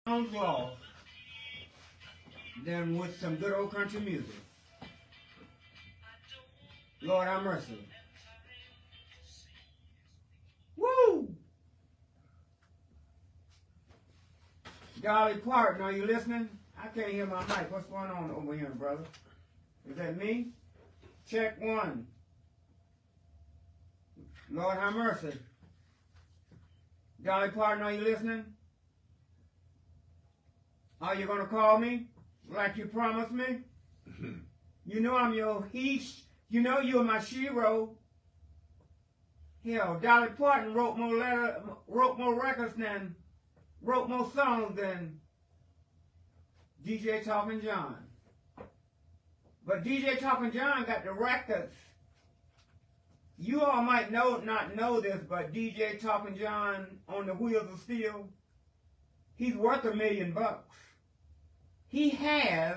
sounds lost than with some good old country music. Lord have mercy. Woo! Dolly Parton, are you listening? I can't hear my mic. What's going on over here, brother? Is that me? Check one. Lord have mercy. Dolly Parton, are you listening? Are you going to call me like you promised me? You know I'm your you know you're my shero. Hell, Dolly Parton wrote more records than, wrote more songs than DJ Talking John. But DJ Talking John got the records. You all might not know this, but DJ Talking John on the Wheels of Steel, he's worth $1 million. He has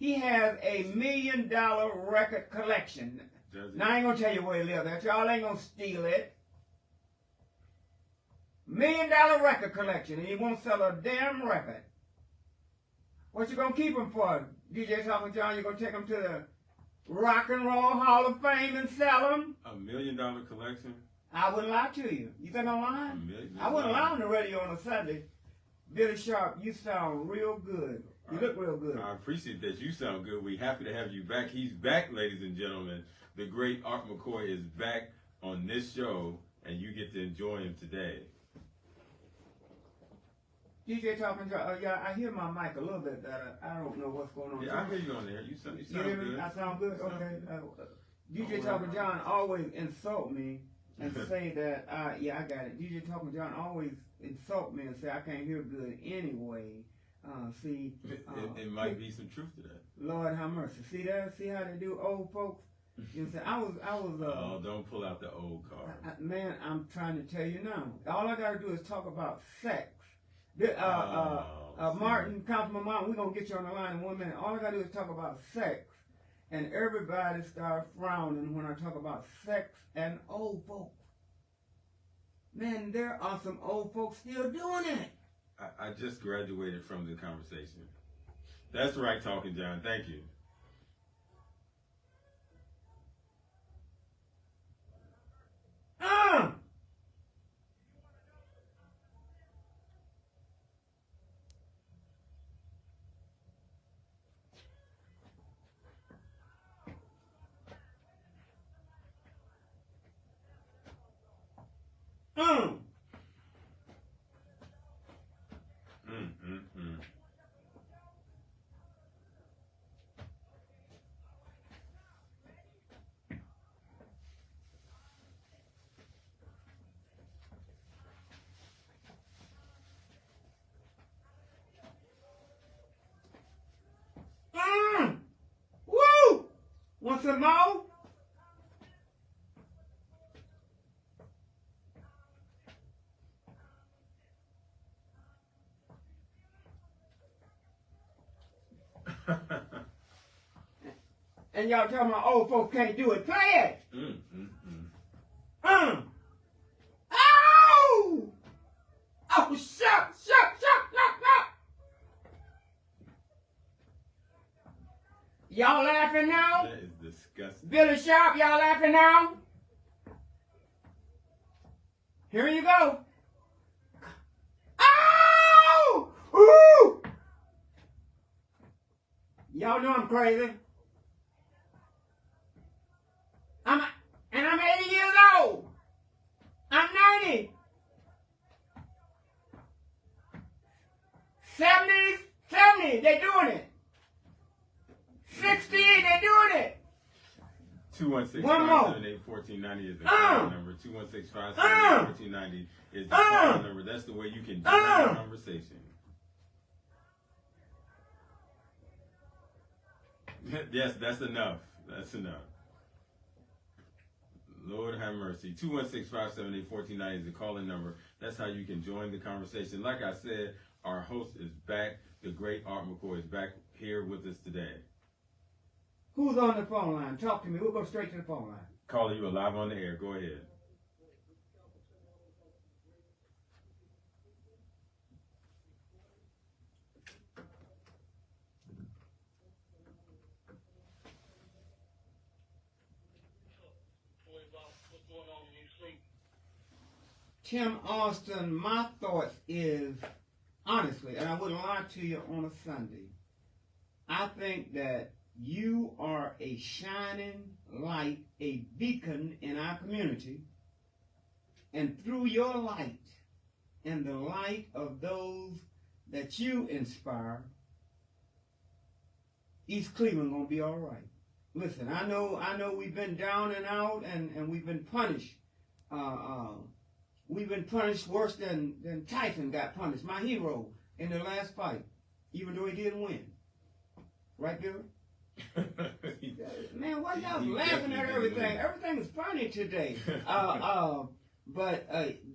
a $1 million record collection. Now I ain't gonna tell you where he lives at. Y'all ain't gonna steal it. $1 million record collection, and he won't sell a damn record. What you gonna keep him for, DJ Talking John? You gonna take him to the Rock and Roll Hall of Fame and sell him? $1 million collection? I wouldn't lie to you. You think I'm lying? I wouldn't lie on the radio on a Sunday. Billy Sharp, you sound real good. You look real good. I appreciate that. You sound good. We're happy to have you back. He's back, ladies and gentlemen. The great Art McKoy is back on this show, and you get to enjoy him today. DJ Talking John, yeah, I hear my mic a little bit better. I don't know what's going on. Yeah, I hear you on there. You sound good. I sound good? Okay. DJ Talking John always insult me and say that, yeah, I got it. DJ Talking John always insult me and say I can't hear good anyway. It might be some truth to that. Lord have mercy. See that? See how they do old folks? You know, I was. Oh, don't pull out the old card. Man, I'm trying to tell you now. All I got to do is talk about sex. Martin, Councilman Martin, we're going to get you on the line in 1 minute. All I got to do is talk about sex. And everybody start frowning when I talk about sex and old folks. Man, there are some old folks still doing it. I just graduated from the conversation. That's right, Talking John. Thank you. Woo! Want some more? And y'all tell my old folks can't do it. Play it! Oh! Oh, shut! Y'all laughing now? That is disgusting. Billy Sharp, y'all laughing now? Here you go. Oh! Ooh! Y'all know I'm crazy. I'm 80 years old. I'm 90. 70, they're doing it. 60, they're doing it. 216-578-1490 is the call number. 216-578-1490 is the call number. That's the way you can join the conversation. Yes, that's enough. That's enough. Lord have mercy. 216-578-1490 is the calling number. That's how you can join the conversation. Like I said, our host is back. The great Art McKoy is back here with us today. Who's on the phone line? Talk to me. We'll go straight to the phone line. Caller, you are live on the air. Go ahead. Tim Austin, my thoughts is, honestly, and I wouldn't lie to you on a Sunday, I think that you are a shining light, a beacon in our community, and through your light and the light of those that you inspire, East Cleveland gonna be all right. Listen, I know we've been down and out, and we've been punished. We've been punished worse than Tyson got punished, my hero, in the last fight, even though he didn't win. Right, Bill? Man, why y'all laughing at everything? Everything is funny today. But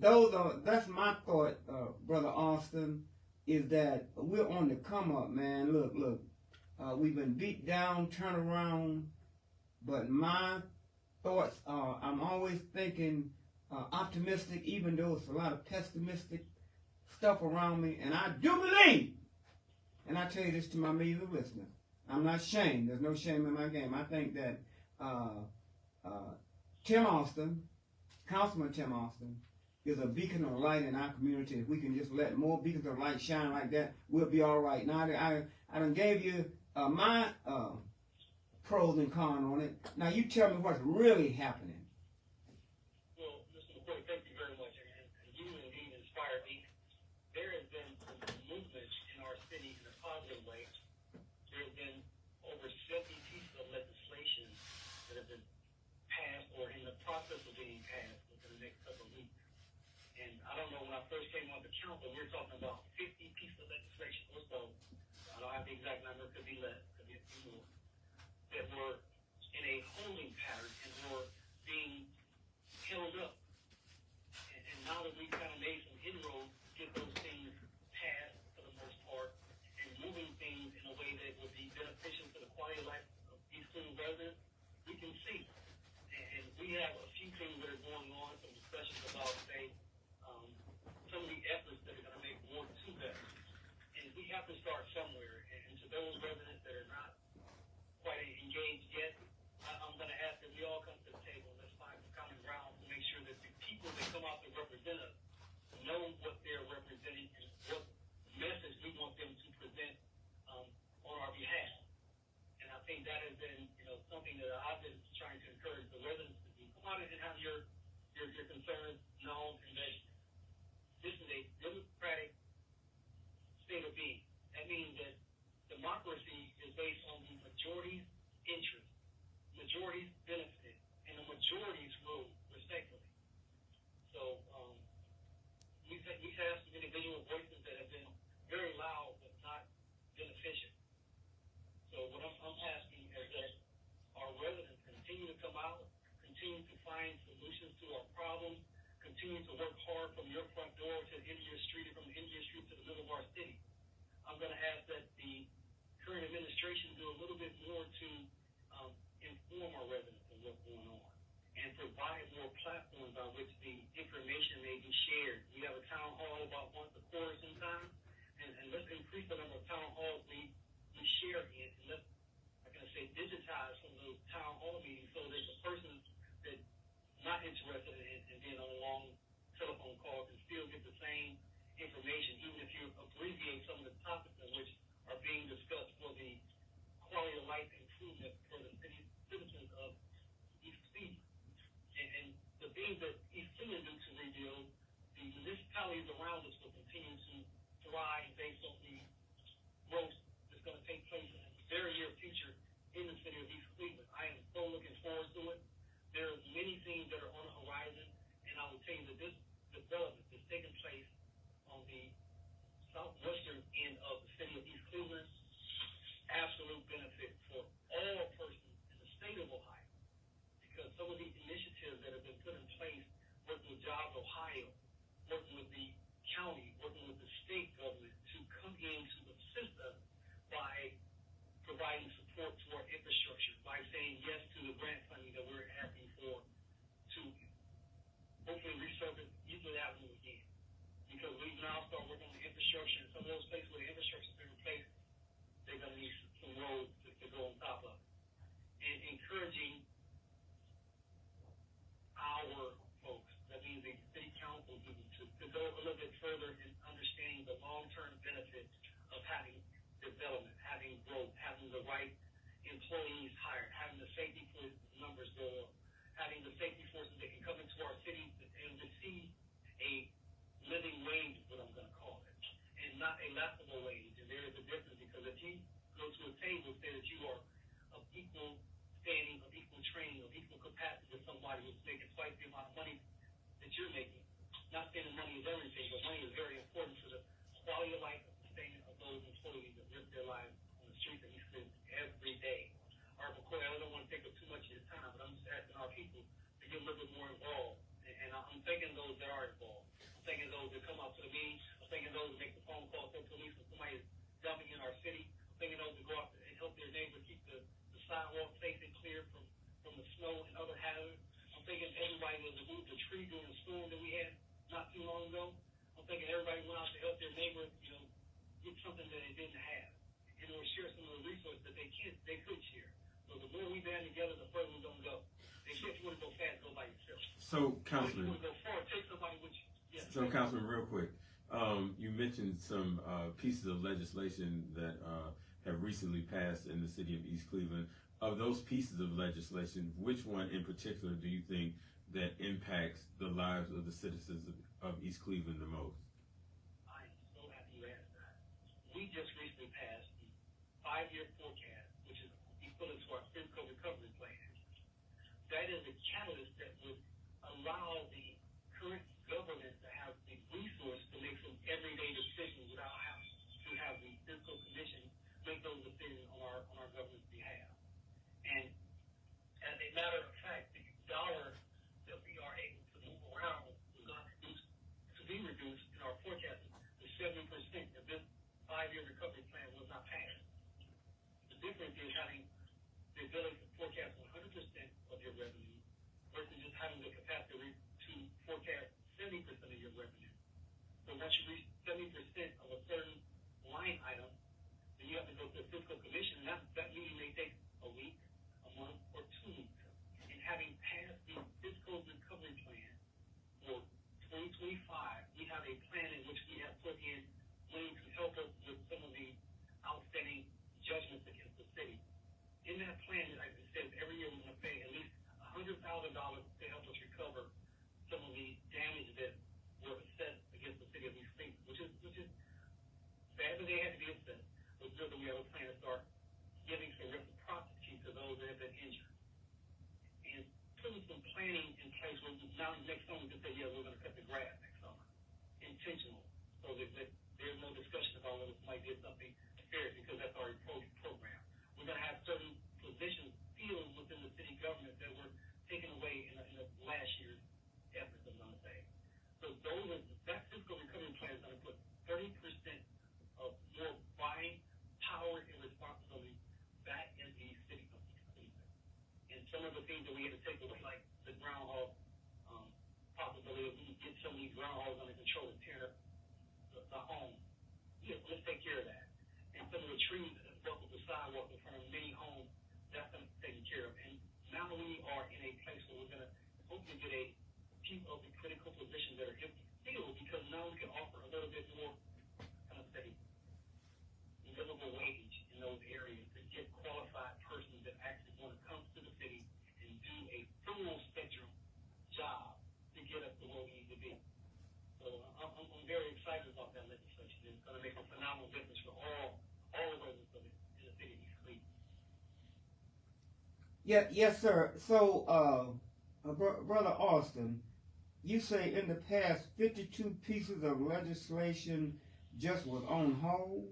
that's my thought, Brother Austin, is that we're on the come up, man. Look. We've been beat down, turn around, but my thoughts are, I'm always thinking optimistic, even though it's a lot of pessimistic stuff around me, and I do believe, and I tell you this to my millions of listeners, I'm not ashamed. There's no shame in my game. I think that Tim Austin, Councilman Tim Austin, is a beacon of light in our community. If we can just let more beacons of light shine like that, we'll be all right. Now, I done gave you my pros and cons on it. Now, you tell me what's really happening. Well, Mr. McKoy, thank you very much. And you indeed inspired me. There has been some movement in our city in a positive way. There have been over 70 pieces of legislation that have been passed or in the process of being passed within the next couple of weeks. And I don't know, when I first came on the council, we were talking about 50 pieces of legislation or so. I don't have the exact number, could be less, could be a few more, that were in a holding pattern and were being held up. And now that we've kind of made some inroads to get those things passed for the most part and moving things in a way that would be beneficial to the quality of life of these Cleveland residents, we can see. And we have a few things that are going on, some discussions about, say, some of the efforts that are going to make more to that. And we have to start somewhere. And to those residents that are not quite engaged yet, I'm going to ask that we all come to the table. Let's find some common ground to make sure that the people that come out to represent us know what they're representing and what message we want them to present on our behalf. And I think that has been, something that I've been trying to encourage the residents to do. Come out and have your concerns known, and that this is a democratic state of being. That means that democracy is based on the majority's interest, majority's benefit, and the majority's rule, respectively. So we've had some individual voices that have been very loud but not beneficial. So what I'm asking is that our residents continue to come out, continue to find solutions to our problems, continue to work hard from your front door to the end of your street, and from the end of your street to the middle of our city. I'm going to ask that the current administration do a little bit more to inform our residents of what's going on and provide more platforms by which the information may be shared. We have a town hall about once a quarter sometime, and let's increase the number of town halls we share in, and let's, digitize some of those town hall meetings so that the person that's not interested in being on a long telephone call can still get the same information, even if you abbreviate some of the topics in which are being discussed for the quality of life improvement for the citizens of East Cleveland. And the things that East Cleveland do to rebuild, the municipalities around us will continue to thrive based on the growth that's going to take place in the very near future in the city of East Cleveland. I am so looking forward to it. There are many things that are on the horizon, and I will tell you that this development that's taking place on the southwestern end of the city of East Cleveland, absolute benefit for all persons in the state of Ohio, because some of the initiatives that have been put in place, working with Jobs Ohio, working with the county, working with the state government to come in to assist us by providing support to our infrastructure, by saying employees hired, having the safety force numbers go up, having the safety forces that can come into our city and receive a living wage is what I'm going to call it, and not a laughable wage. And there is a difference, because if you go to a table and say that you are of equal standing, of equal training, of equal capacity to somebody who's making twice the amount of money that you're making, not saying that money is everything, but money is very important to the quality of life and sustainment of those employees that live their lives on the streets of East Cleveland every day. McKoy, I don't want to take up too much of your time, but I'm just asking our people to get a little bit more involved. And I'm thinking those that are involved. I'm thinking those that come out to the meeting. I'm thinking those that make the phone call to the police when somebody is dumping in our city. I'm thinking those that go out and help their neighbors keep the sidewalk safe and clear from the snow and other hazards. I'm thinking everybody that removed the tree during the storm that we had not too long ago. I'm thinking everybody went out to help their neighbor, get something that they didn't have, and or share some of the resources that they could share. So the more we band together, the further we're going to go. They say if you want to go fast, go by yourself. So, Councilman. If you want to go far, take somebody with you. Yeah. So, Councilman, real quick, you mentioned some pieces of legislation that have recently passed in the city of East Cleveland. Of those pieces of legislation, which one in particular do you think that impacts the lives of the citizens of East Cleveland the most? I am so happy you asked that. We just recently passed the 5-year forecast, which is equivalent to our fiscal recovery plan. That is a catalyst that would allow the current government to have the resource to make some everyday decisions without having to have the fiscal commission make those decisions on our government's behalf. And as a matter of fact, the dollar that we are able to move around is not to be reduced in our forecast to 70% if this 5-year recovery plan was not passed. The difference is having the ability to forecast 100% of your revenue versus just having the capacity to forecast 70% of your revenue. So once you reach 70% of a certain line item, then you have to go to the fiscal commission, and that meeting may take a week, a month, or 2 weeks. And having passed the fiscal recovery plan for 2025, we have a plan in which we have put in money to help us with some of the outstanding judgments against the city. In that plan, like it says, every year we're going to pay at least $100,000 to help us recover some of the damage that were assessed against the city of East Cleveland, which is bad that they had to be assessed, but good that we have a plan to start giving some reciprocity to those that have been injured. And putting some planning in place where now next summer we can say, yeah, we're going to cut the grass next summer. Intentional. So that there's no discussion about whether somebody did something fair, because that's our program. We're going to have certain positions filled within the city government that were taken away in the last year's efforts, I'm going to say. So that fiscal recovery plan is going to put 30% of more buying power and responsibility back in the city of East Cleveland. And some of the things that we had to take away, like the groundhog possibility of we get some of these groundhogs under control and tear up the home. Yeah, let's take care of that. And some of the trees that have buckled the sidewalk in front of many homes, that's going to be taken care of. And now we are in a place where we're going to hopefully get a few of the critical positions that are empty filled, because now we can offer a little bit more, kind of say, livable wage in those areas to get qualified persons that actually want to come to the city and do a full spectrum job to get us to where we need to be. So I'm very excited about that legislation. It's going to make a phenomenal difference for all residents of it in the city of East Cleveland. Yeah, yes, sir. So, Brother Austin, you say in the past 52 pieces of legislation just was on hold?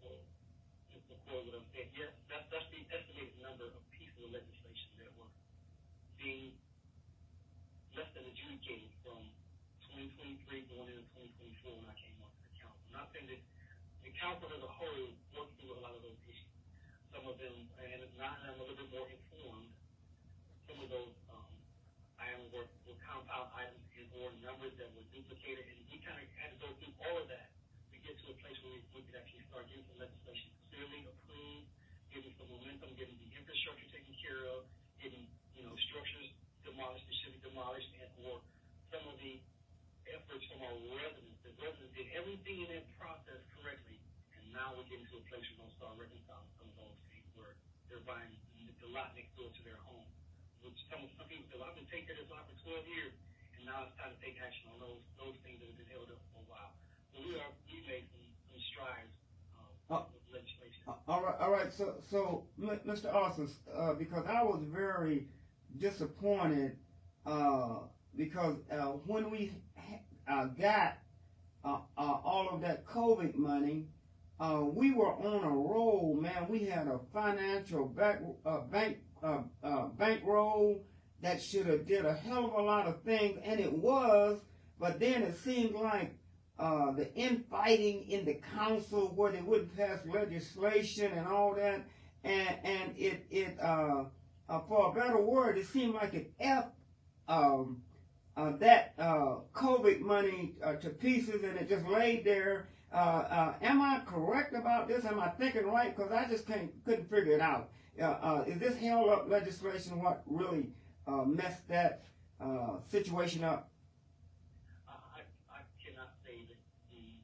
Well, Mr. McKoy, what I'm saying, yes, that's the estimated number of pieces of legislation that were being less than adjudicated from 2023 going into 2024 when I came onto the council. I'm not saying that the council as a whole worked through a lot of those issues. Some of them, and now I'm a little bit more informed, some of those items were compound items or numbers that were duplicated, and we kind of had to go through all of that to get to a place where we could actually start getting some legislation clearly approved, getting some momentum, getting the infrastructure taken care of, getting structures demolished that should be demolished, and or some of the efforts from our residents. The residents did everything in that process correctly, and now we're getting to a place where we're going to start reconciling some of those things. they're buying the lot next door to their home. Which some people feel, I've been taking care of this lot for 12 years, and now it's time to take action on those things that have been held up for a while. So we made some strides with legislation. All right. So Mr. Austin, because I was very disappointed because when we got all of that COVID money, we were on a roll, man. We had a financial bankroll that should have did a hell of a lot of things, and it was. But then it seemed like the infighting in the council where they wouldn't pass legislation and all that, and it for a better word, it seemed like it effed that COVID money to pieces, and it just laid there. Am I correct about this? Am I thinking right? Because I just couldn't figure it out. Is this held up legislation what really messed that situation up? I cannot say that the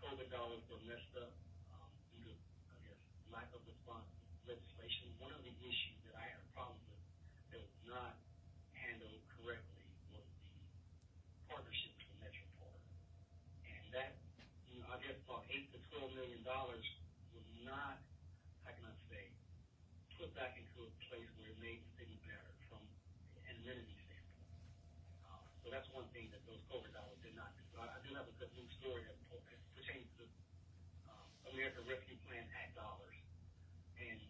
COVID dollars were messed up due to, I guess, lack of response to legislation. One of the issues that I had a problem with that was not handled correctly was the partnership with the Metro Park. And that, I guess about $8 to $12 million was not, how can I say, put back into a place where it made the city better from an amenity standpoint. So that's one thing that those COVID dollars did not do. I do have a good news story that pertains to American Rescue Plan Act dollars. And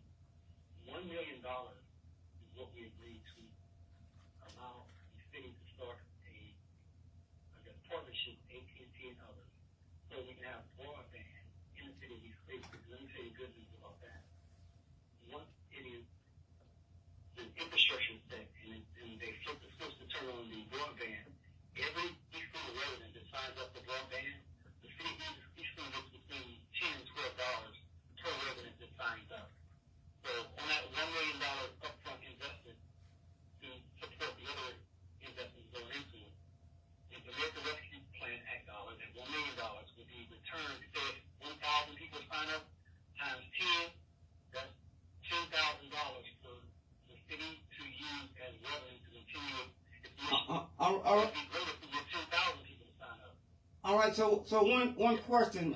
$1 million is what we agreed to allow the city to start a partnership with AT&T and others so we can have broadband in the city of East Cleveland. Let me tell you good news about that. Once it is the infrastructure set and they flip the switch to turn on the broadband, every East Cleveland resident that signs up for broadband, the city of East Cleveland gets between $10 and $12 per resident that signs up. So on that $1 million upfront investment to support the other investments going into it, if the American Rescue Plan Act dollars and $1 million would be returned, say if 1,000 people sign up times 10, that's $10,000 for the city to use as revenue to continue its mission. It would be great if we get 10,000 people to sign up. All right. So one question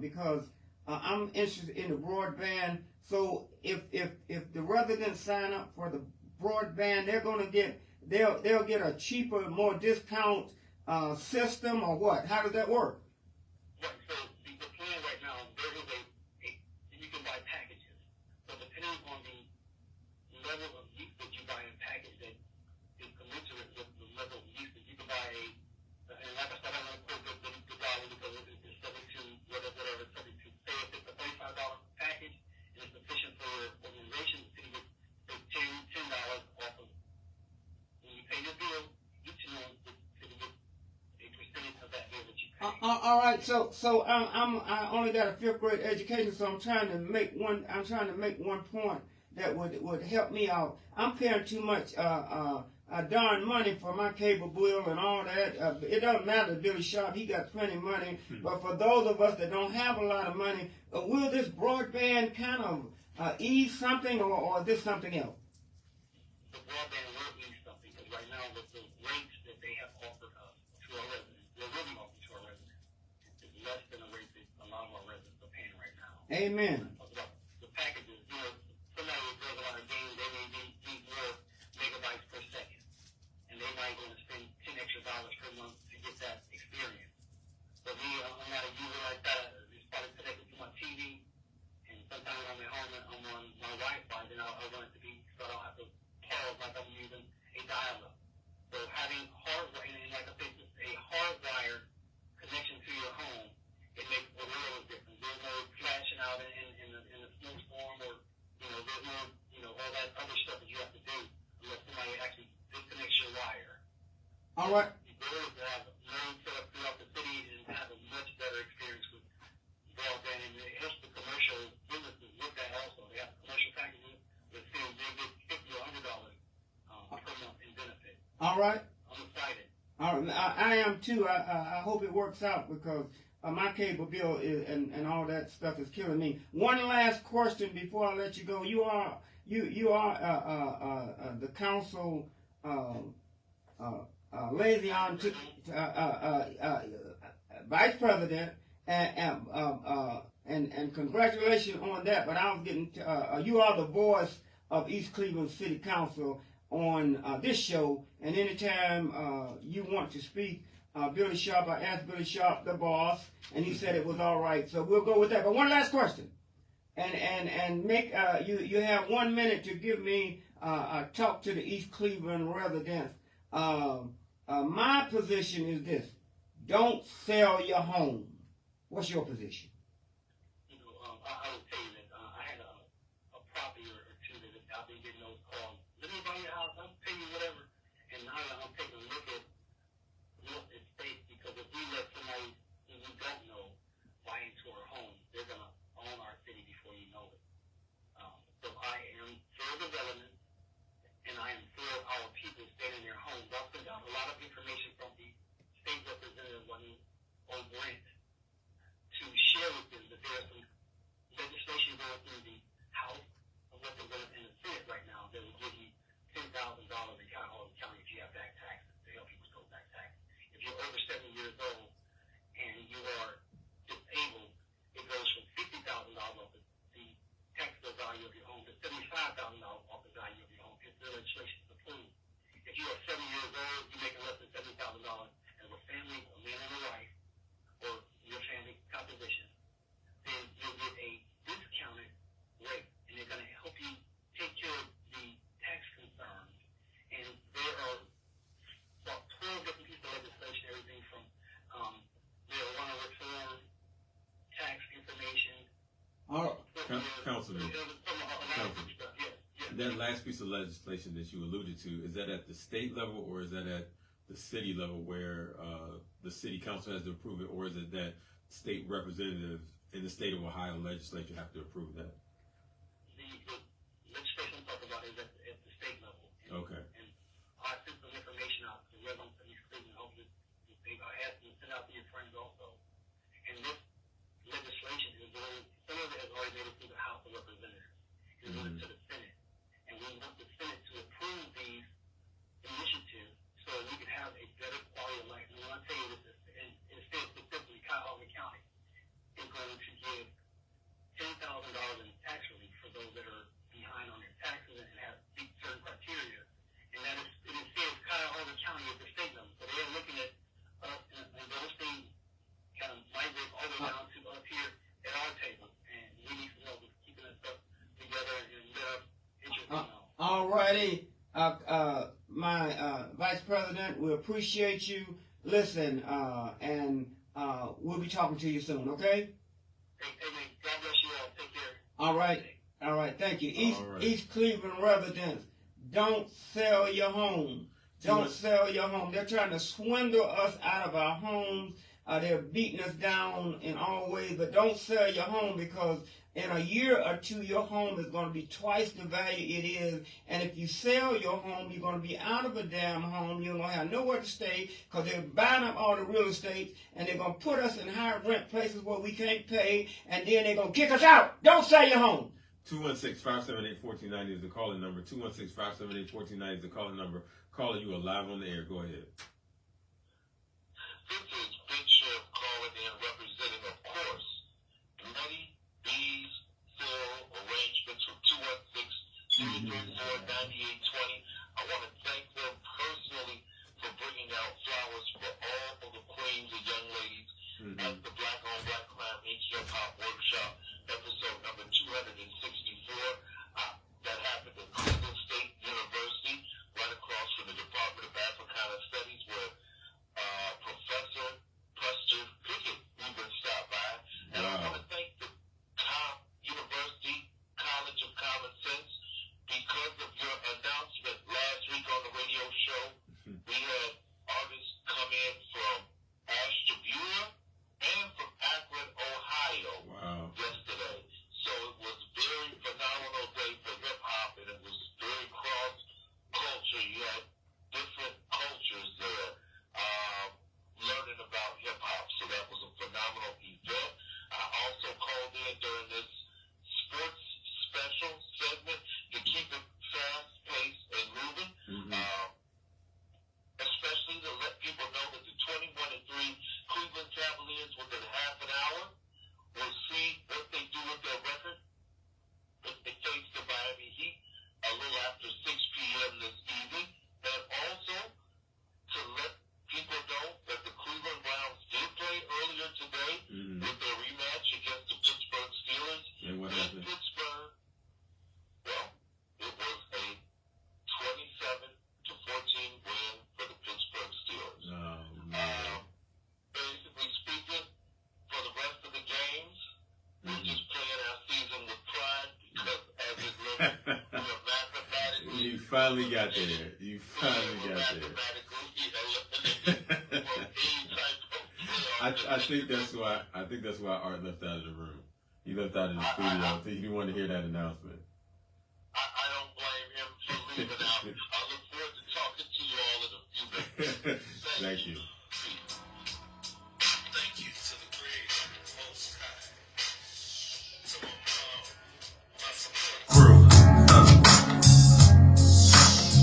because I'm interested in the broadband. So if the residents sign up for the broadband, they'll get a cheaper, more discount system, or what? How does that work? Right. So the plan right now, there is you can buy packages. So depending on the level of use that you buy a package that is commensurate with the level of use that you can buy and like I said, I don't want to quote the dollar because it's subject to whatever it's subject to. Say if it's a $35 package and it's sufficient for your organization, the city gets $10 off of when you pay your bill, each month the city gets a percentage of that bill that you pay. All right. So I only got a 5th grade education, so I'm trying to make one point that would help me out. I'm paying too much darn money for my cable bill and all that. It doesn't matter, Billy Sharp, he got plenty of money. But for those of us that don't have a lot of money, will this broadband kind of ease something, or is this something else? The broadband will ease something, because right now with the rates that they have offered us to our residents, they're really offering to our residents, is less than the rate that a lot of our residents are paying right now. Amen. The packages, somebody who does a lot of games, they may need more megabytes per second. And they might want to spend $10 extra per month to get that experience. But me, I'm not a user like that. It's probably connected to my TV, and sometimes when I'm at home, I'm on my Wi-Fi, then I want it to be so I don't have to pause like I'm using a dial-up. So having hardwire, and like I said, a hardwired connection to your home, it makes a world of difference. There's no flashing out in a snowstorm, or there's no all that other stuff that you have to do unless somebody actually disconnects your wire. All right. The goal is to have nodes set up throughout the city and have a much better experience with broadband, and it helps the commercial businesses with that also. They have commercial packages that say they get $50 or $100 per month in benefit. All right. I'm excited. All right. I am too. I hope it works out because my cable bill is, and all that stuff is killing me. One last question before I let you go. You are the council liaison to vice president, and congratulations on that. But I was getting you are the voice of East Cleveland City Council on this show, and anytime you want to speak, Billy Sharp, I asked Billy Sharp, the boss, and he said it was all right. So we'll go with that. But one last question, and make you have 1 minute to give me talk to the East Cleveland residents. My position is this: don't sell your home. What's your position? I would tell you that I had a property or two that I've been getting those calls. Let me buy your house. I'll pay you whatever. And now I'm taking a look at real estate, because if we let somebody who we don't know buy into our home, they're going to own our city before you know it. So I am for development, and I am for our people staying in their homes. I've sent out a lot of information from the state representative on Brent to share with them that there are some legislation going through the House of Representatives and the Senate right now that will give you $10,000 in Cuyahoga County if you have back taxes, to help people go back taxes. If you're over 70 years old and you are disabled, it goes from $50,000 off the taxable value of your home to $75,000 off the value of your home if the legislation is approved. If you are 70 years old, you're making less than $70,000 as a family, a man and a wife, or your family composition, then you'll get a discounted rate, and they're going to help you take care of the tax concerns. And there are about 12 different pieces of legislation, everything from marijuana reform, tax information. Councilman, that last piece of legislation that you alluded to, is that at the state level or is that at the city level where the city council has to approve it, or is it that state representatives in the state of Ohio legislature have to approve that? The legislation I'm talking about is at the state level. Okay. And I sent some information out to residents of East Cleveland. Hopefully, I asked them to send out to your friends also. And this legislation is going, some of it has already made it through the House of Representatives. It's going to the Senate. And we want the Senate to approve these initiatives so we can have a better quality of life. And when I tell you this, and it says specifically Cuyahoga County is going to give $10,000 in tax relief for those that are behind on their taxes and have certain criteria. And that is, it says Cuyahoga County at the state level. So they're looking at us, and those things kind of migrate all the way down to us here at our table. And we need some help with keeping this stuff together and interesting. All righty. My Vice President, we appreciate you. Listen, and we'll be talking to you soon, okay? Amen. God bless you all. Take care. All right. Thank you. East Cleveland residents, don't sell your home. Don't sell your home. They're trying to swindle us out of our homes. They're beating us down in all ways, but don't sell your home, because in a year or two, your home is going to be twice the value it is. And if you sell your home, you're going to be out of a damn home. You're going to have nowhere to stay, because they're buying up all the real estate, and they're going to put us in high rent places where we can't pay, and then they're going to kick us out. Don't sell your home. 216-578-1490 is the calling number. 216-578-1490 is the calling number. Caller, you are live on the air. Go ahead. This is Big Chef calling in, representing, of course, Bloody Bees Sale Arrangements from 216-334-9820. I want to thank them personally for bringing out flowers for all of the queens and young ladies at the Black on Black Crime Inc. Hip Hop Workshop, episode number 264. That happened at Cleveland State University, right across from the Department of Africana Studies, where Professor Preston Pickett even stopped by. And I want to thank the University College of Common Sense, because of your announcement last week on the radio show. We had artists come in from Ashtabula and from Akron, Ohio yesterday. So it was very, audience within half an hour will see what they do with their record if they face the Miami Heat a little after 6 p.m. this evening. And also to let people know that the Cleveland Browns did play earlier today with their rematch against the Pittsburgh Steelers. And what in happened? Pittsburgh, well, it was a 27-14 win for the Pittsburgh Steelers. Basically speaking, for the rest of the games, we're just playing our season with pride because as it looks, we are mathematically. You finally got there. You finally got there. I think that's why Art left out of the room. He left out of the studio. I think he didn't want to hear that announcement. I don't blame him for leaving out. I look forward to talking to you all in a few minutes. Thank you. Thank you to the Creator, Most High.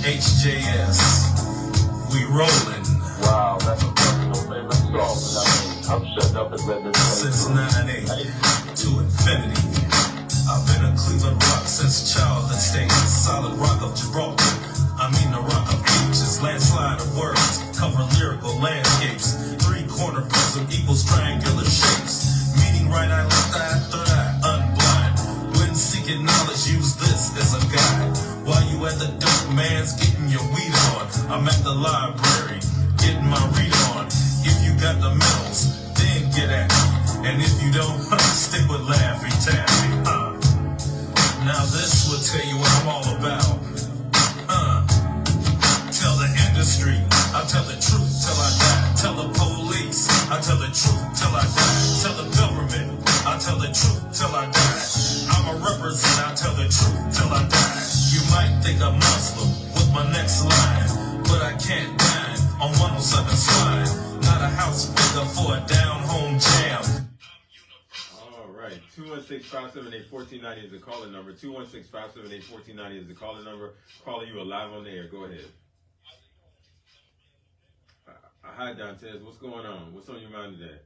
HJS, we rolling. Wow, that's a personal favorite song. I'm shutting up and letting this Since 98 to infinity. I've been a Cleveland rock since childhood stage. Solid rock of Gibraltar. I mean the rock of ages. Landslide of words. Cover lyrical landscapes. Three-corner prism equals triangular shapes. Meaning right eye, left eye, third eye, unblind. When seeking knowledge, use this as a guide. While you at the dope man's getting your weed on, I'm at the library getting my read on. If you got the medals, then get at me. And if you don't, stick with Laffy Taffy. Now this will tell you what I'm all about. Tell the industry, I'll tell the truth till I die. Tell the police, I'll tell the truth till I die. Tell the government, I'll tell the truth till I die. I'm a represent, I'll tell the truth till I die. You might think I'm Muslim with my next line, but I can't dine on 107 slide. Not a house figure for a down-home jam. All right. 216-578-1490 is the calling number. 216-578-1490 is the calling number. Caller, you are live on the air. Go ahead. Hi, Dantes. What's going on? What's on your mind today?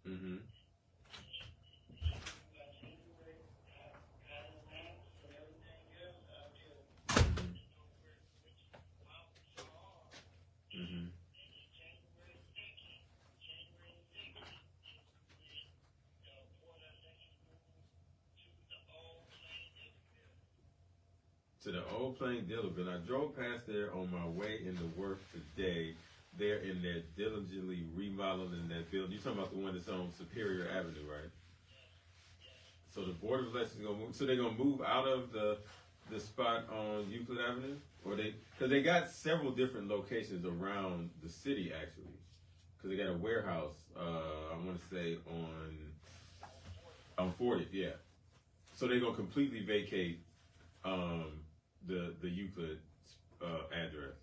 Mm-hmm. Mm-hmm. To the old plain Dillerville. I drove past there on my way into work today. They're in there diligently remodeling that building. You're talking about the one that's on Superior Avenue, right? So the Board of Elections is gonna move. So they're gonna move out of the spot on Euclid Avenue, or because they got several different locations around the city actually. Because they got a warehouse. I want to say on 40th, yeah. So they're gonna completely vacate the Euclid address.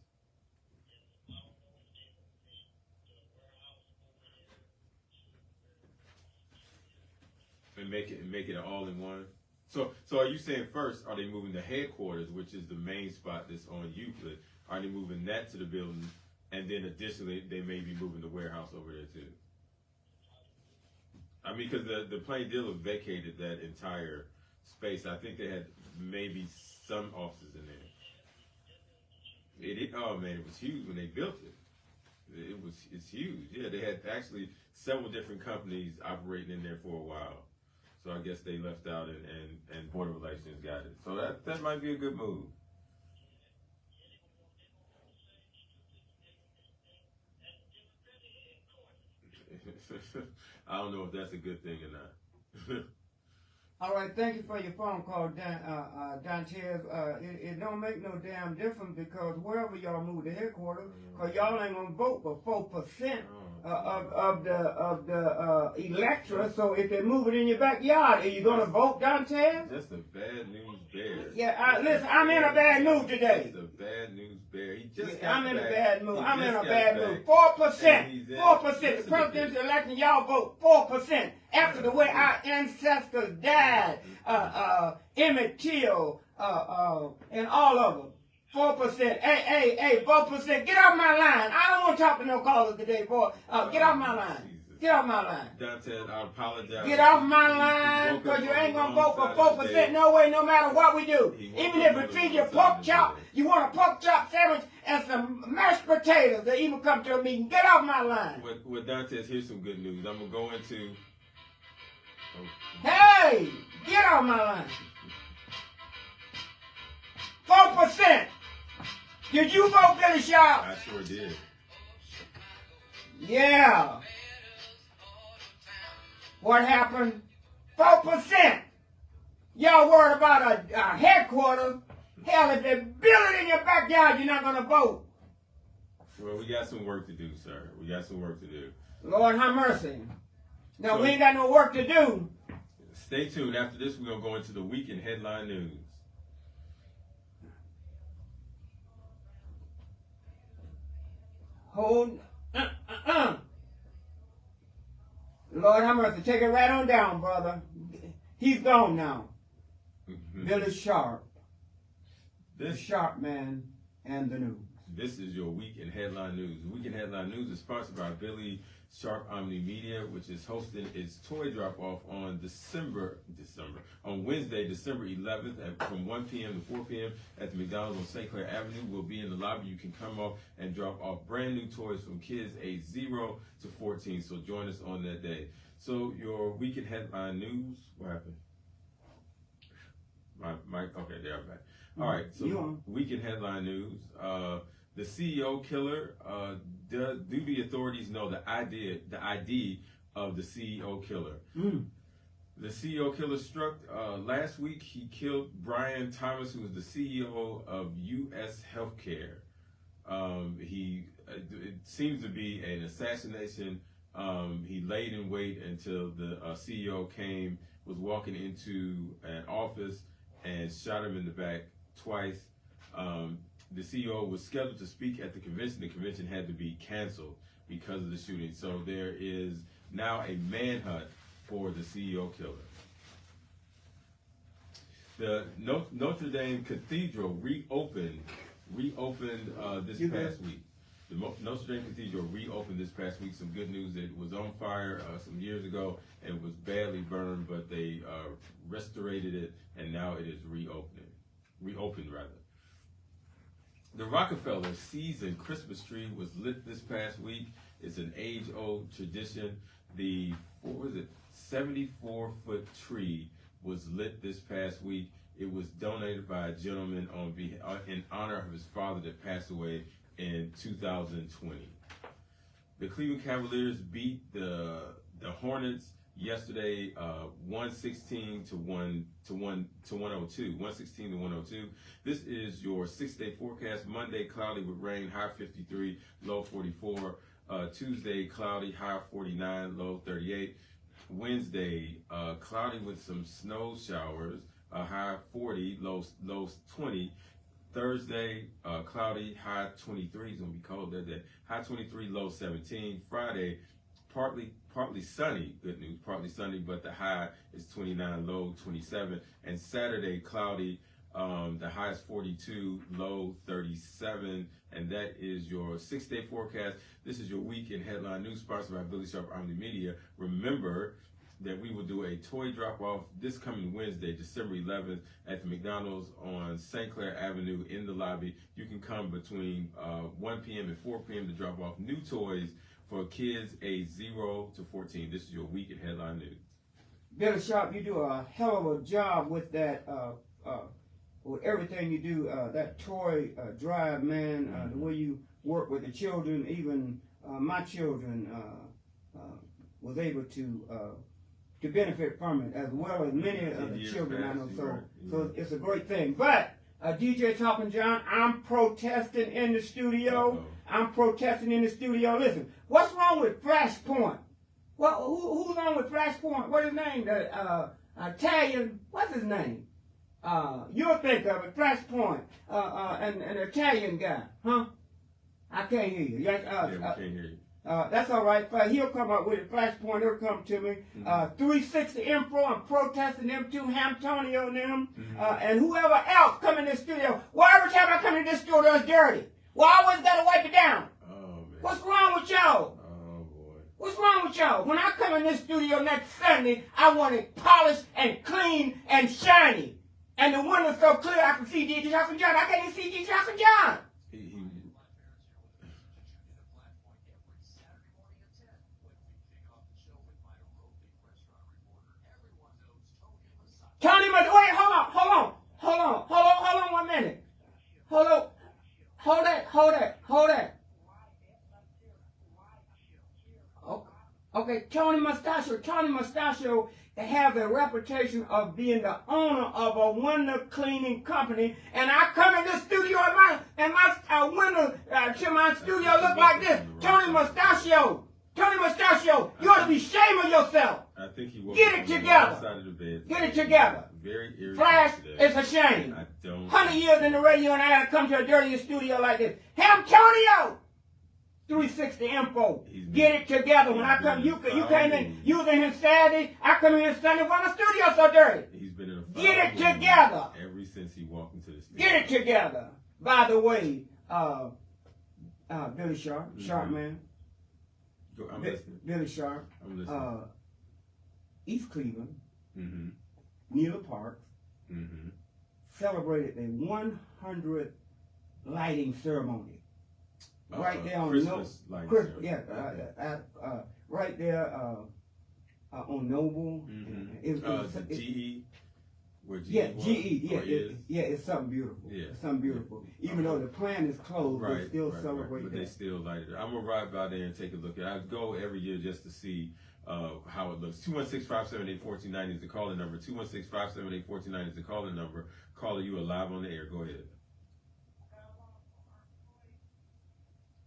And make it an all-in-one. So are you saying first, are they moving the headquarters, which is the main spot that's on Euclid? Are they moving that to the building, and then additionally they may be moving the warehouse over there too? I mean, because the plain dealer vacated that entire space. I think they had maybe some offices in there. Oh man, it was huge when they built it. It's huge. Yeah, they had actually several different companies operating in there for a while. So I guess they left out and Board of Elections got it. So that might be a good move. I don't know if that's a good thing or not. All right, thank you for your phone call, Dantes. It don't make no damn difference because wherever y'all move the headquarters, because y'all ain't gonna vote for 4% of the electorate. So if they move it in your backyard, are you gonna vote, Dantes? That's the bad news bear. Yeah, listen, I'm in a bad mood today. That's the bad news bear. He just I'm in a back. bad mood. He I'm in just a got bad back. mood. 4%. And 4%. The listen to presidential election, y'all vote 4%. After the way our ancestors died, Emmett Till, and all of them. 4%. Hey, 4%. Get off my line. I don't want to talk to no callers today, boy. Get off my line. Jesus. Get off my line. Dante, I apologize. Get off my line, because you ain't going to vote for 4% no way, no matter what we do. Even if it feeds you pork chop, you want a pork chop sandwich and some mashed potatoes, they even come to a meeting. Get off my line. With Dante, here's some good news. I'm going to go into... Hey, get off my line. 4%. Did you vote Billy Sharp? I sure did. Yeah. What happened? 4%. Y'all worried about a headquarters. Hell, if they build it in your backyard, you're not going to vote. Well, we got some work to do, sir. We got some work to do. Lord have mercy. Now, So, we ain't got no work to do. Stay tuned. After this, we're going to go into the weekend headline news. Hold. Lord have mercy. Take it right on down, brother. He's gone now. Billy Sharp. The Sharp Man and the News. This is your Week in Headline News. The Week in Headline News is sponsored by Billy Sharp Omni Media, which is hosting its toy drop-off on Wednesday, December 11th from 1 p.m. to 4 p.m. at the McDonald's on St. Clair Avenue. We'll be in the lobby. You can come up and drop off brand new toys from kids aged 0 to 14. So join us on that day. So your Week in Headline News, what happened? Okay, there I'm back. All right, so Week in Headline News. The CEO killer, do the authorities know the ID of the CEO killer? The CEO killer struck last week. He killed Brian Thomas, who was the CEO of U.S. Healthcare. It seems to be an assassination. He laid in wait until the CEO was walking into an office and shot him in the back twice. The CEO was scheduled to speak at the convention. The convention had to be canceled because of the shooting. So there is now a manhunt for the CEO killer. The Notre Dame Cathedral reopened this past week. The Notre Dame Cathedral reopened this past week. Some good news. It was on fire some years ago and was badly burned, but they restorated it, and now it is reopened. The Rockefeller season Christmas tree was lit this past week. It's an age-old tradition. The 74-foot tree was lit this past week. It was donated by a gentleman in honor of his father that passed away in 2020. The Cleveland Cavaliers beat the Hornets yesterday, 116 to 102. 116 to 102. This is your 6-day forecast. Monday, cloudy with rain, high 53, low 44. Tuesday, cloudy, high 49, low 38. Wednesday, cloudy with some snow showers, high 40, low 20. Thursday, cloudy, high 23. It's going to be cold that day. High 23, low 17. Friday, partly sunny. Good news, partly sunny, but the high is 29, low 27. And Saturday, cloudy. The high is 42, low 37. And that is your 6-day forecast. This is your Week in Headline News, sponsored by Billy Sharp Omni Media. Remember that we will do a toy drop-off this coming Wednesday, December 11th, at the McDonald's on St. Clair Avenue in the lobby. You can come between 1 p.m. and 4 p.m. to drop off new toys for kids aged 0 to 14. This is your Week in Headline News. Billy Sharp, you do a hell of a job with that, with everything you do, that toy drive, man, the way you work with the children, even my children was able to benefit from it, as well as many of the children I know. So it's a great thing. But DJ Talking John, I'm protesting in the studio. I'm protesting in the studio. Listen, what's wrong with Flashpoint? Who's wrong with Flashpoint? What's his name? The Italian. What's his name? You'll think of it. Flashpoint. An Italian guy, huh? I can't hear you. Yeah, we can't hear you. That's all right. He'll come up with it. Flashpoint, he'll come to me. 360 Info, I'm protesting them too. Ham Tony on them. And whoever else come in this studio. Well, every time I come in this is dirty. Well, I always gotta wipe it down. Oh, man. What's wrong with y'all? Oh, boy. What's wrong with y'all? When I come in this studio next Sunday, I want it polished and clean and shiny. And the windows so clear I can see DJ Chocolate John. I can't even see DJ Chocolate John. Tony must wait, hold on 1 minute. Hold that. Okay, Tony Mustachio have a reputation of being the owner of a window cleaning company, and I come in this studio and my window to my studio look like this. Tony Mustachio, you ought to be ashamed of yourself. I think he woke Get up it on the together. wrong side of the bed. Get it together. Very irritating Flash, today. it's a shame. I don't. 100 years in the radio and I gotta come to a dirty studio like this. Antonio! 360 info. Get it together. When I come, you came in, you was in here Saturday, I come in here Sunday, why the studio so dirty? He's been in a foul Get it mood together. ever since he walked into the studio. Get it together. By the way, Billy Sharp, Sharp man. I'm listening. Billy Sharp, I'm listening. East Cleveland, Mm-hmm. near the park, Mm-hmm. celebrated a 100 lighting ceremony. Right there on Christmas lighting Christmas, ceremony. right there on Noble. Mm-hmm. The GE, where GE Yeah, was, GE. or is. It's something beautiful. Yeah. It's something beautiful. Even though the plant is closed, they still celebrate But that. they still light it. I'm gonna ride by there and take a look at it. I go every year just to see how it looks. 216-578-1490 is the calling number. 216-578-1490 is the calling number. Caller, you are live on the air. Go ahead.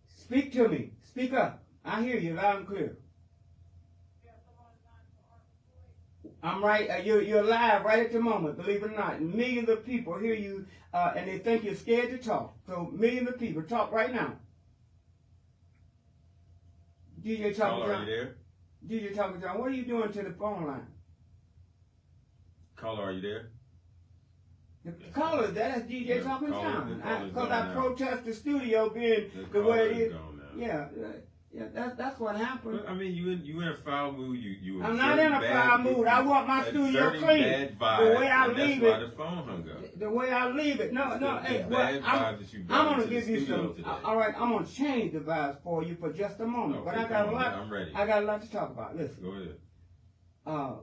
Speak to me. Speak up. I hear you loud and clear. I'm right. You're live right at the moment. Believe it or not, millions of people hear you, and they think you're scared to talk. So millions of people talk right now. DJ Talker Caller, are John. you there? DJ Talker John, what are you doing to the phone line? Caller, are you there? The caller, that's DJ Yeah, Talking caller- John. the caller's Because gone I now. protest the studio being the way caller it is. gone now. Yeah, that's what happened. Well, I mean, you in a foul mood. You. I'm not in a foul mood. I want my studio exerting clean. Bad vibes, The way I and leave that's why it. the phone hung up. The way I leave it. No. Hey, bad I'm vibes that you I'm brought gonna into give the you studio some. today. All right, I'm gonna change the vibes for you for just a moment. But Okay, I got a come on, lot. I'm ready. I got a lot to talk about. Listen, Go ahead.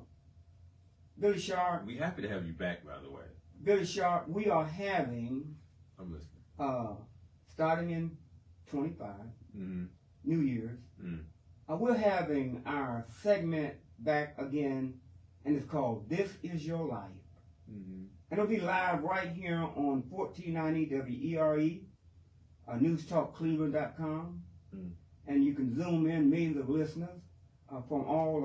Billy Sharp. We happy to have you back, by the way. Billy Sharp. We are having I'm listening. starting in 25 Mm-hmm. New Year's. Mm. We're having our segment back again, and it's called "This Is Your Life." Mm-hmm. And it'll be live right here on 1490 WERE, newstalkcleveland.com. Mm. And you can zoom in millions of listeners from all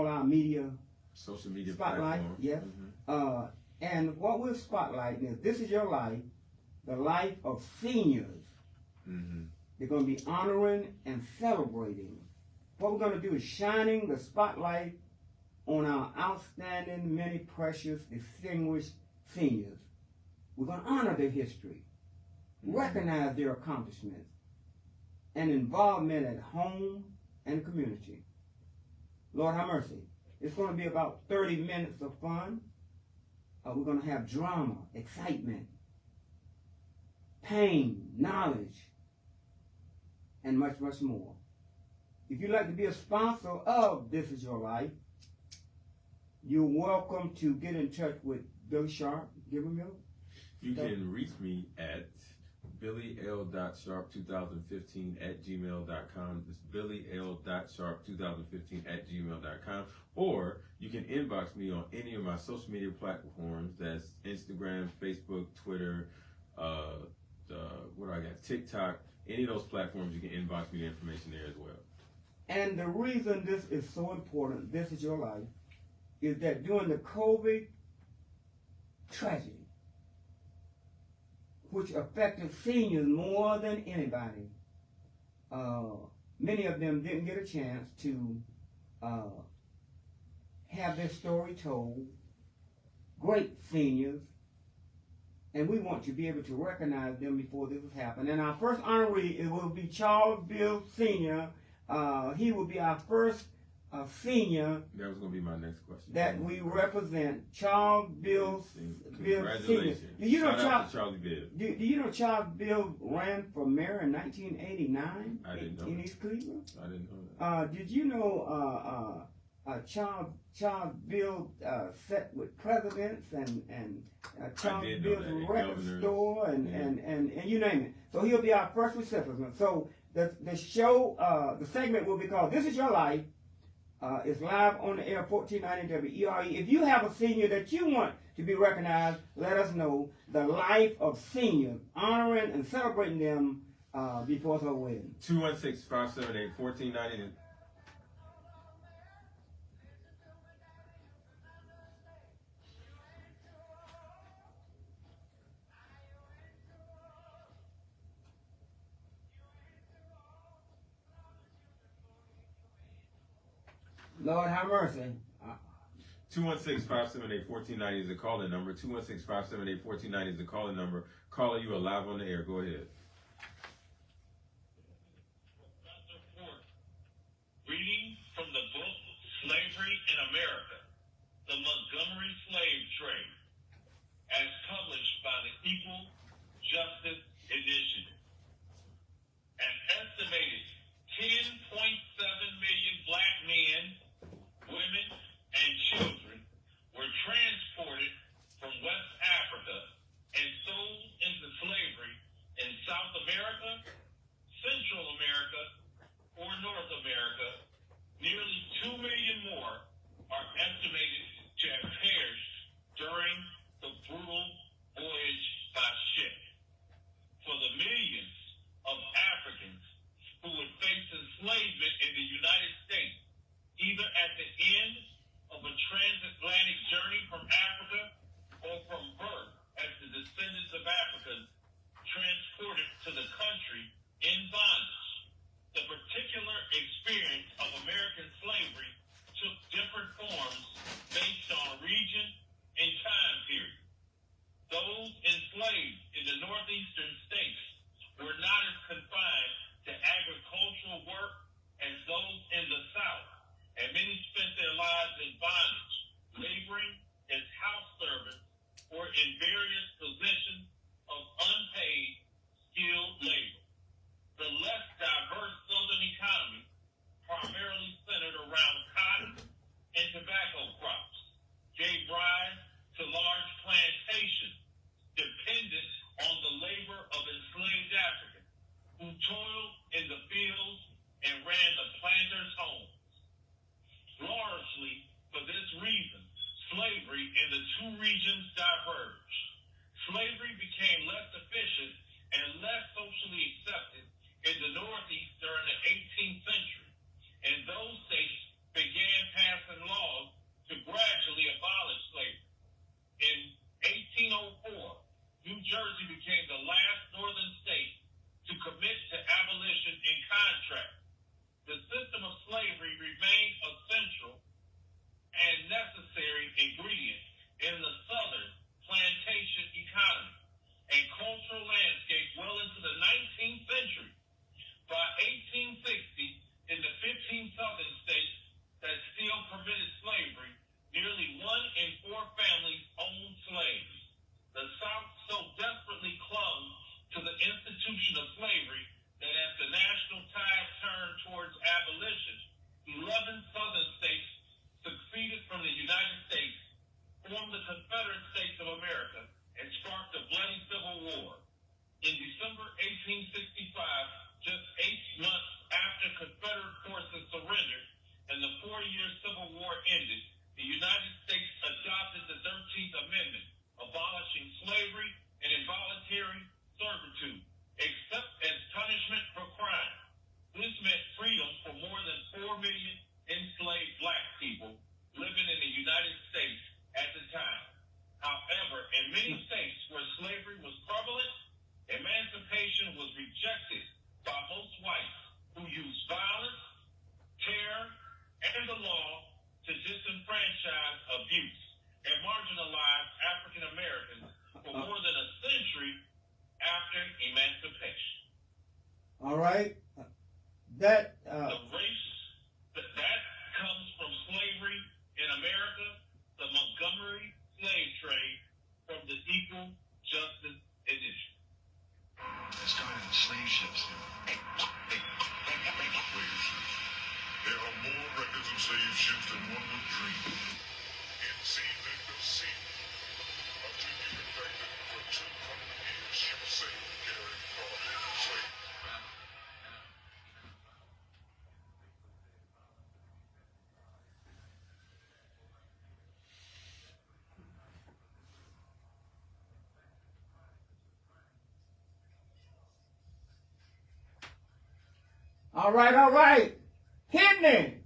our media Social media spotlight. platform. Yes. Mm-hmm. And what we're spotlighting is "This Is Your Life," the life of seniors. Mm-hmm. They're going to be honoring and celebrating. What we're going to do is shining the spotlight on our outstanding, many precious, distinguished seniors. We're going to honor their history, recognize their accomplishments, and involvement at home and community. Lord have mercy. It's going to be about 30 minutes of fun. We're going to have drama, excitement, pain, knowledge, and much, much more. If you'd like to be a sponsor of This Is Your Life, you're welcome to get in touch with Billy Sharp. Give him your... You can reach me at billyl.sharp2015@gmail.com. It's billyl.sharp2015@gmail.com. Or you can inbox me on any of my social media platforms. That's Instagram, Facebook, Twitter, what do I got? TikTok. Any of those platforms, you can inbox me the information there as well. And the reason this is so important, This Is Your Life, is that during the COVID tragedy, which affected seniors more than anybody, many of them didn't get a chance to have their story told. Great seniors. and we want to be able to recognize them before this has happened. And our first honoree, it will be Charles Bill Sr. He will be our first senior That was going to be my next question. that we represent, Charles Bill Sr. Congratulations. Do you know Shout out to Charlie Bill. Do you know Charles Bill ran for mayor in 1989 I didn't know in that. East Cleveland? I didn't know that. Did you know Charles Bill sat with presidents and Charles did know Bill's that, and record governors. store and, Yeah. and you name it. So he'll be our first recipient. So the show, the segment will be called "This Is Your Life." It's live on the air, 1490 WERE. If you have a senior that you want to be recognized, let us know. The life of seniors, honoring and celebrating them before their wedding. 216-578-1490. Lord have mercy. 216-578-1490 is the call-in number. 216-578-1490 is the call-in number. Caller, you are live on the air. Go ahead. Reading from the book Slavery in America, The Montgomery Slave Trade, as published by the Equal Justice Initiative. An estimated 10.7 million black men, women, and children were transported from West Africa and sold into slavery in South America, Central America, or North America. Nearly 2 million more are estimated to have perished during the brutal voyage by ship. For the millions of Africans who would face enslavement in the United States, either at the end of a transatlantic journey from Africa or from birth as the descendants of Africans transported to the country in bondage. The particular experience of American slavery took different forms based on region and time period. Those enslaved in the northeastern states were not as confined to agricultural work as those in the south, and many spent their lives in bondage, laboring as house servants or in various positions of unpaid skilled labor. The less diverse southern economy, primarily centered around cotton and tobacco crops, gave rise to large plantations dependent on the labor of enslaved Africans who toiled in the fields and ran the planters' homes. Largely for this reason, slavery in the two regions diverged. Slavery became less efficient and less socially accepted in the Northeast during the 18th century, and those states began passing laws to gradually abolish slavery. In 1804, New Jersey became the last northern state to commit to abolition in contract. The system of slavery remained a central and necessary ingredient in the southern plantation economy and cultural landscape well into the 19th century. By 1860, in the 15 southern states that still permitted slavery, nearly 1 in 4 families owned slaves. The South so desperately clung to the institution of slavery that as the national tide turned towards abolition, 11 southern states seceded from the United States, formed the Confederate States of America, and sparked a bloody civil war. In December 1865, just 8 months after Confederate forces surrendered and the 4-year Civil War ended, the United States adopted the 13th Amendment, abolishing slavery and involuntary servitude, except as punishment for crime. This meant freedom for more than 4 million enslaved black people living in the United States at the time. However, in many states where slavery was prevalent, emancipation was rejected by most whites who used violence, terror, and the law to disenfranchise, abuse, and marginalize African Americans for more than a century. All right. That The race that comes from slavery in America, the Montgomery slave trade, from the Equal Justice Initiative. They started slave ships here. There are more records of slave ships than one would dream. It seemed they could see until you reflected for 200 years ships sailed carrying cargo of slaves. all right. Hit me.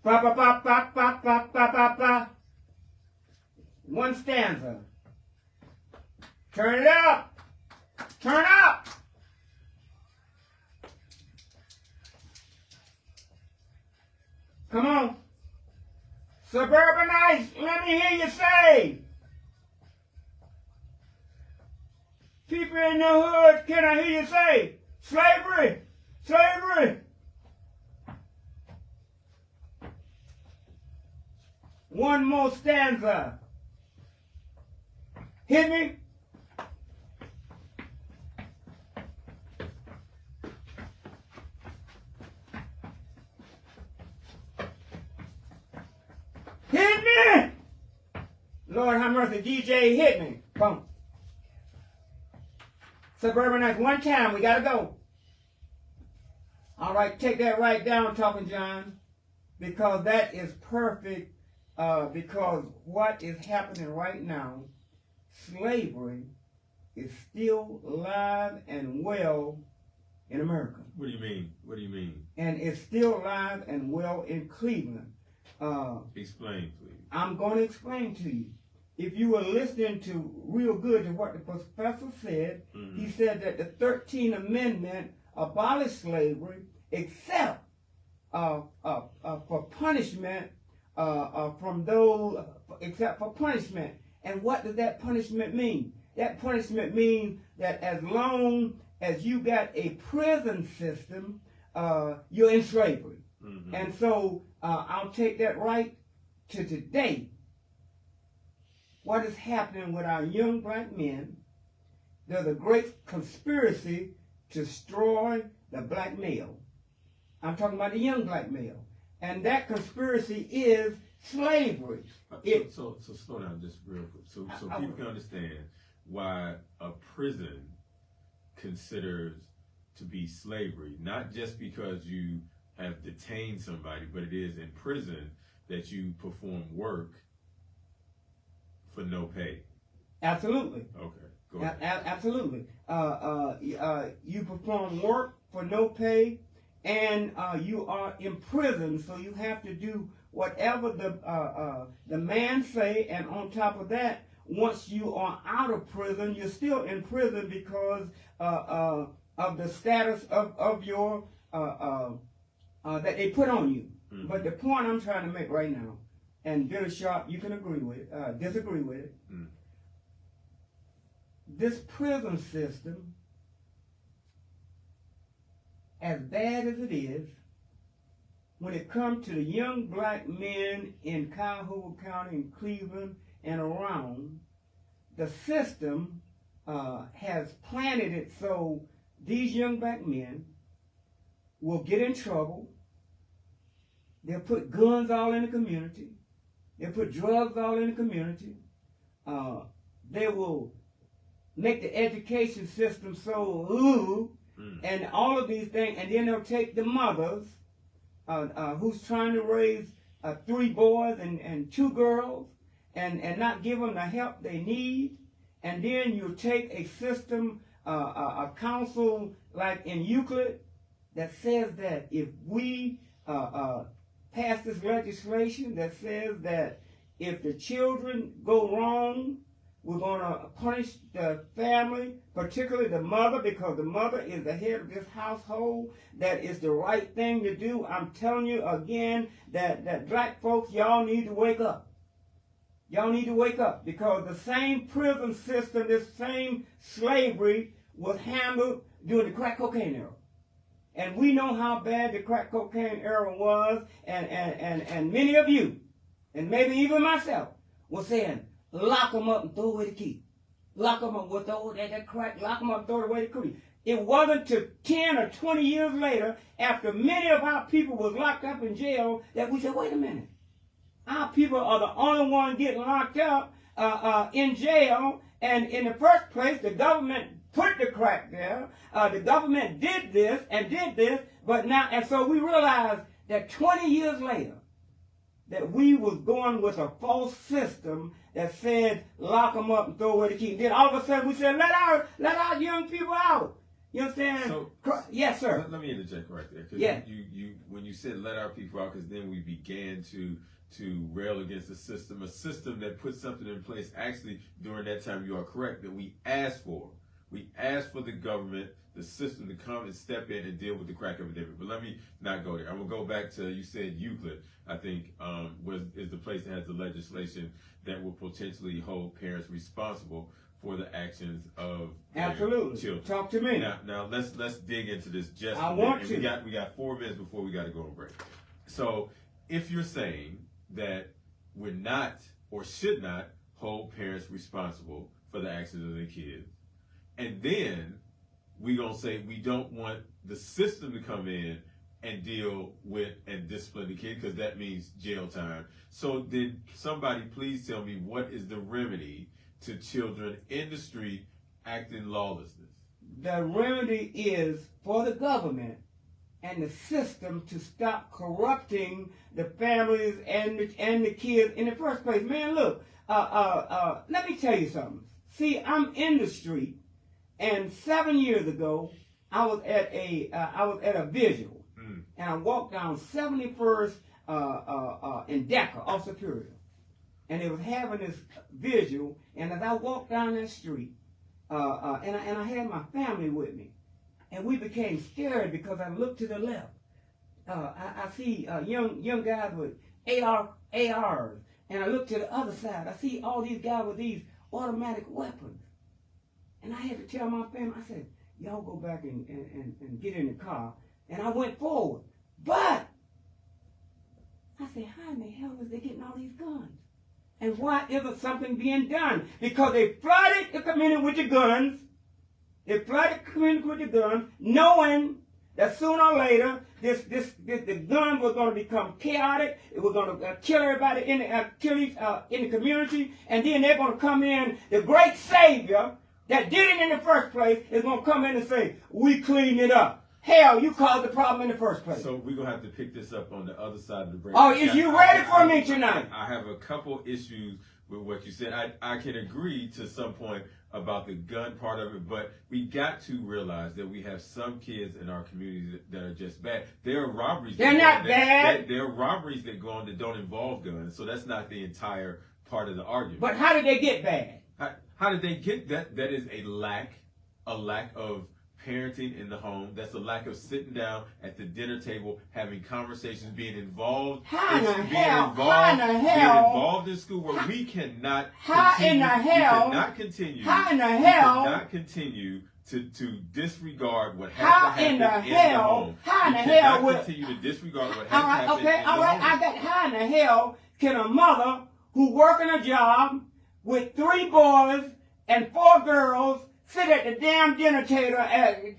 Ba ba ba ba ba ba ba ba ba. One stanza. Turn it up. Turn up. Come on. Suburbanites, let me hear you say. People in the hood, can I hear you say? Slavery! Slavery! One more stanza. Hit me. Hit me! Lord have mercy, DJ, hit me. Boom. Suburbanites, one time, we gotta go. All right, take that right down, Talking John, because that is perfect, because what is happening right now, slavery is still alive and well in America. What do you mean? What do you mean? And it's still alive and well in Cleveland. Explain, please. I'm going to explain to you. If you were listening to real good to what the professor said, he said that the 13th Amendment abolished slavery except for punishment from those, except for punishment. And what does that punishment mean? That punishment means that as long as you got a prison system, you're in slavery. And so I'll take that right to today. What is happening with our young black men? There's a great conspiracy to destroy the black male. I'm talking about the young black male. And that conspiracy is slavery. So slow down just real quick. So people can understand why a prison considers to be slavery, not just because you have detained somebody, but it is in prison that you perform work for no pay. Absolutely. Okay, go ahead. Absolutely. You perform work for no pay, and you are in prison, so you have to do whatever the man say, and on top of that, once you are out of prison, you're still in prison because of the status of your that they put on you. But the point I'm trying to make right now, and Billy Sharp, you can agree with it, disagree with it. This prison system, as bad as it is, when it comes to the young black men in Cuyahoga County, in Cleveland, and around, the system has planted it so these young black men will get in trouble. They'll put guns all in the community. They'll put drugs all in the community. They will make the education system so and all of these things, and then they'll take the mothers who's trying to raise 3 boys and 2 girls and not give them the help they need, and then you take a system, a council like in Euclid that says that if we pass this legislation that says that if the children go wrong, we're going to punish the family, particularly the mother, because the mother is the head of this household. That is the right thing to do. I'm telling you again that black folks, y'all need to wake up. Y'all need to wake up, because the same prison system, this same slavery was handled during the crack cocaine era. And we know how bad the crack cocaine era was, and many of you, and maybe even myself, were saying, lock them up and throw away the key. Lock them up with that crack, lock them up and throw away the key. It wasn't till 10 or 20 years later, after many of our people was locked up in jail, that we said, wait a minute. Our people are the only ones getting locked up in jail, and in the first place, the government put the crack there. The government did this, but now, and so we realized that 20 years later, that we was going with a false system that said lock them up and throw away the key. Then all of a sudden we said let our young people out. You understand? So, yes, sir. Let me interject right there. Cause yeah. You when you said let our people out, because then we began to rail against a system that put something in place. Actually, during that time, you are correct that we asked for. We asked for the government, the system, to come and step in and deal with the crack epidemic. But let me not go there. I'm going to go back to, you said Euclid, I think, is the place that has the legislation that will potentially hold parents responsible for the actions of their children. Talk to me. Now let's dig into this just I a bit. want and to. We got 4 minutes before we got to go on break. So if you're saying that we're not or should not hold parents responsible for the actions of their kids, and then we're going to say we don't want the system to come in and deal with and discipline the kid, because that means jail time. So then somebody please tell me, what is the remedy to children in the street acting lawlessness? The remedy is for the government and the system to stop corrupting the families and the kids in the first place. Man, look, let me tell you something. See, I'm in the street, and 7 years ago, I was at a vigil, and I walked down 71st in Decker, off Superior, and they was having this vigil. And as I walked down that street, and I had my family with me, and we became scared because I looked to the left. I see young guys with ARs, and I look to the other side. I see all these guys with these automatic weapons. And I had to tell my family, I said, y'all go back and get in the car. And I went forward. But I said, how in the hell is they getting all these guns? And why isn't something being done? Because they flooded the community with the guns. They flooded the community with the guns, knowing that sooner or later, the gun was going to become chaotic. It was going to kill everybody in the community. And then they're going to come in, the great savior that did it in the first place is going to come in and say, we cleaned it up. Hell, you caused the problem in the first place. So we're going to have to pick this up on the other side of the break. Oh, is you ready for me tonight? I have a couple issues with what you said. I can agree to some point about the gun part of it, but we got to realize that we have some kids in our community that are just bad. There are robberies. They're not bad. There are robberies that go on that don't involve guns, so that's not the entire part of the argument. But how did they get bad? How did they get that? That is a lack of parenting in the home. That's a lack of sitting down at the dinner table, having conversations, being involved. How in the hell? Being involved in school where we cannot. How in the hell? We cannot continue. How in the hell? We cannot continue to disregard what has to How happen in the in hell? the home. How in the We hell? cannot continue to disregard what has to All right, happen okay, in all the right. home. I got how in the hell can a mother who working a job with 3 boys and 4 girls sit at the damn dinner table?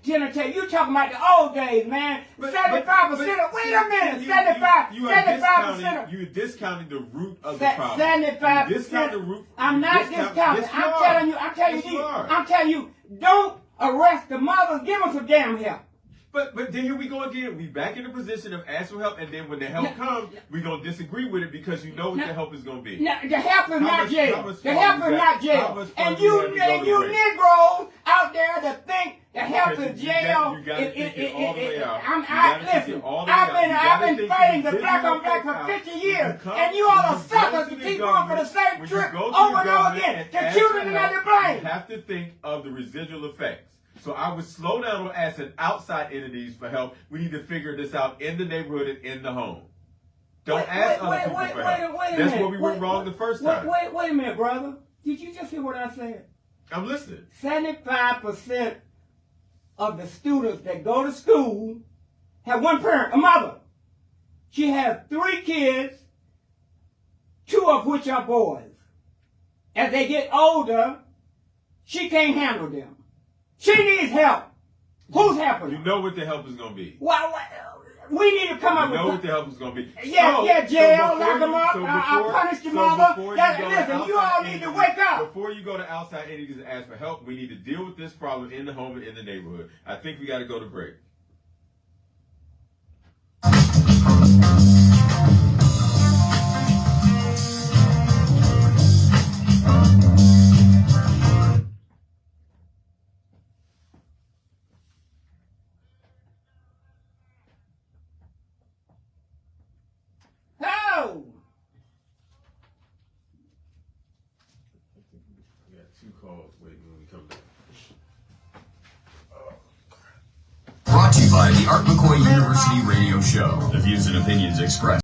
You talking about the old days, man. 75%. Wait a minute. 75%. You're discounting the root of the problem. 75%. You discount the root. I'm not discounting. Yes, you I'm are. telling you, don't arrest the mothers. Give us some damn help. But then here we go again. We back in the position of asking for help, and then when the help comes, we're going to disagree with it because you know what the help is going to be. No, the help is not jail. The help is not jail. And you Negroes out there that think the help is jail. I've been fighting the black on black for 50 years, and you all are suckers to keep going for the same trick over and over again. The children are not to blame. You have to think of the residual effects. So I would slow down on asking outside entities for help. We need to figure this out in the neighborhood and in the home. Don't ask other people for help. That's where we went wrong the first time. Wait a minute, brother. Did you just hear what I said? I'm listening. 75% of the students that go to school have one parent, a mother. She has 3 kids, 2 of which are boys. As they get older, she can't handle them. She needs help. Who's helping her? You know what the help is going to be. Well, we need to come up with... You know what the help is going to be. Jail, lock them up, I'll punish your mother. Listen, you all need to wake up. Before you go to outside entities and ask for help, we need to deal with this problem in the home and in the neighborhood. I think we got to go to break. We got 2 calls waiting when we come back. Brought to you by the Art McKoy University Radio Show. The views and opinions expressed